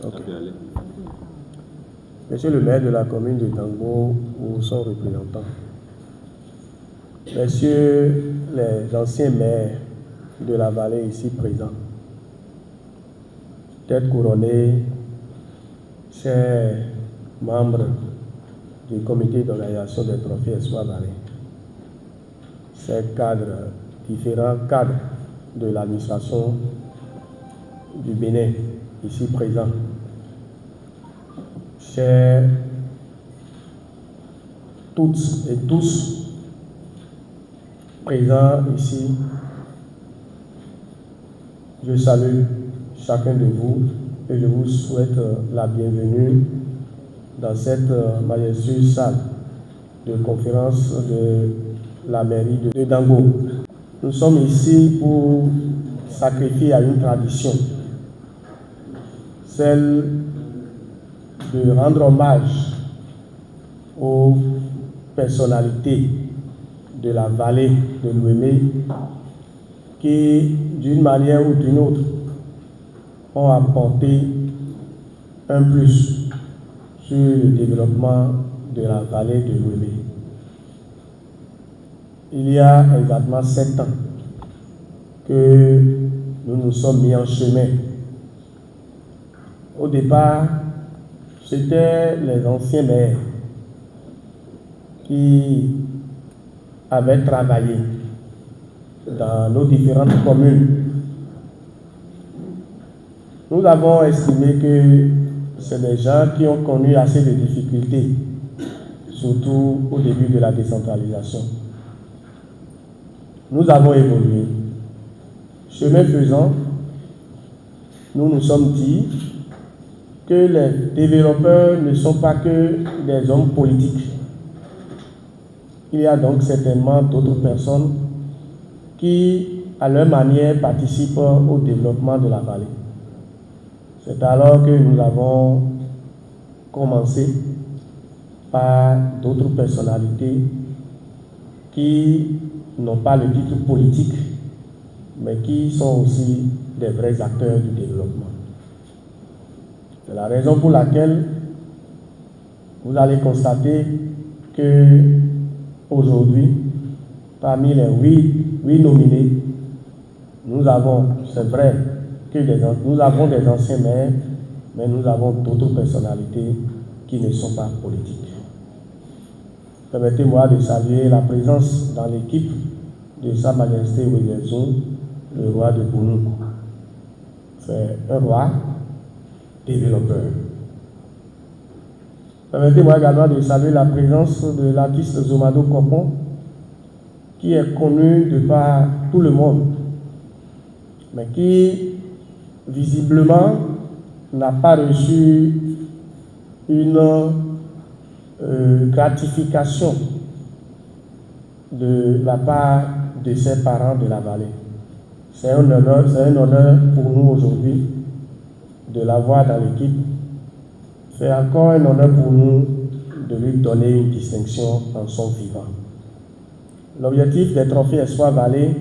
Okay. Monsieur le maire de la commune de Tangbo ou son représentant, messieurs les anciens maires de la vallée ici présents, tête couronnée, chers membres du comité d'organisation des trophées Espoir Vallée, ces cadres, différents cadres de l'administration du Bénin ici présents, chers toutes et tous présents ici, je salue chacun de vous et je vous souhaite la bienvenue dans cette majestueuse salle de conférence de la mairie de Dango. Nous sommes ici pour sacrifier à une tradition, celle de rendre hommage aux personnalités de la vallée de l'Ouémé qui, d'une manière ou d'une autre, ont apporté un plus sur le développement de la vallée de l'Ouémé. Il y a exactement 7 ans que nous nous sommes mis en chemin. Au départ, c'était les anciens maires qui avaient travaillé dans nos différentes communes. Nous avons estimé que c'est des gens qui ont connu assez de difficultés, surtout au début de la décentralisation. Nous avons évolué. Chemin faisant, nous nous sommes dit que les développeurs ne sont pas que des hommes politiques. Il y a donc certainement d'autres personnes qui, à leur manière, participent au développement de la vallée. C'est alors que nous avons commencé par d'autres personnalités qui n'ont pas le titre politique, mais qui sont aussi des vrais acteurs du développement. C'est la raison pour laquelle vous allez constater que aujourd'hui, parmi les 8 nominés, nous avons, c'est vrai, que nous avons des anciens maires, mais nous avons d'autres personnalités qui ne sont pas politiques. Permettez-moi de saluer la présence dans l'équipe de Sa Majesté Wéliezou, le roi de Bounou. C'est un roi développeur. Permettez-moi également de saluer la présence de l'artiste Zomado Kopon, qui est connu de par tout le monde, mais qui visiblement n'a pas reçu une gratification de la part de ses parents de la vallée. C'est un honneur pour nous aujourd'hui de l'avoir dans l'équipe. C'est encore un honneur pour nous de lui donner une distinction en son vivant. L'objectif des trophées Espoir Vallée,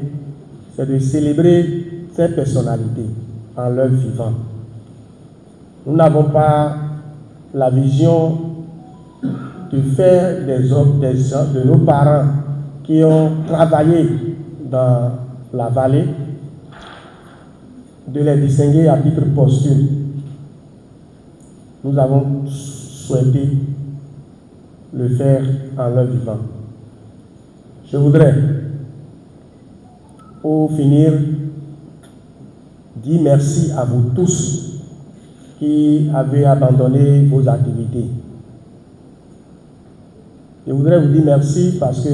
c'est de célébrer ces personnalités en leur vivant. Nous n'avons pas la vision de faire de nos parents qui ont travaillé dans la vallée, de les distinguer à titre posthume. Nous avons souhaité le faire en leur vivant. Je voudrais, pour finir, dire merci à vous tous qui avez abandonné vos activités. Je voudrais vous dire merci parce que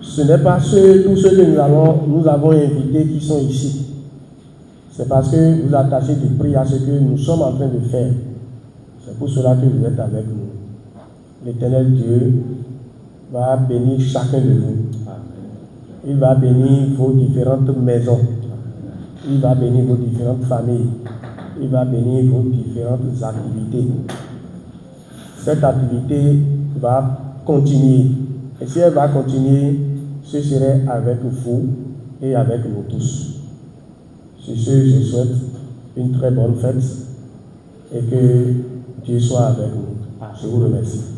ce n'est pas tous ceux que nous avons invités qui sont ici. C'est parce que vous attachez du prix à ce que nous sommes en train de faire. C'est pour cela que vous êtes avec nous. L'Éternel Dieu va bénir chacun de vous. Il va bénir vos différentes maisons. Il va bénir vos différentes familles. Il va bénir vos différentes activités. Cette activité va continuer. Et si elle va continuer, ce serait avec vous et avec nous tous. Sur ce, je souhaite une très bonne fête et que Dieu soit avec nous. Je vous remercie.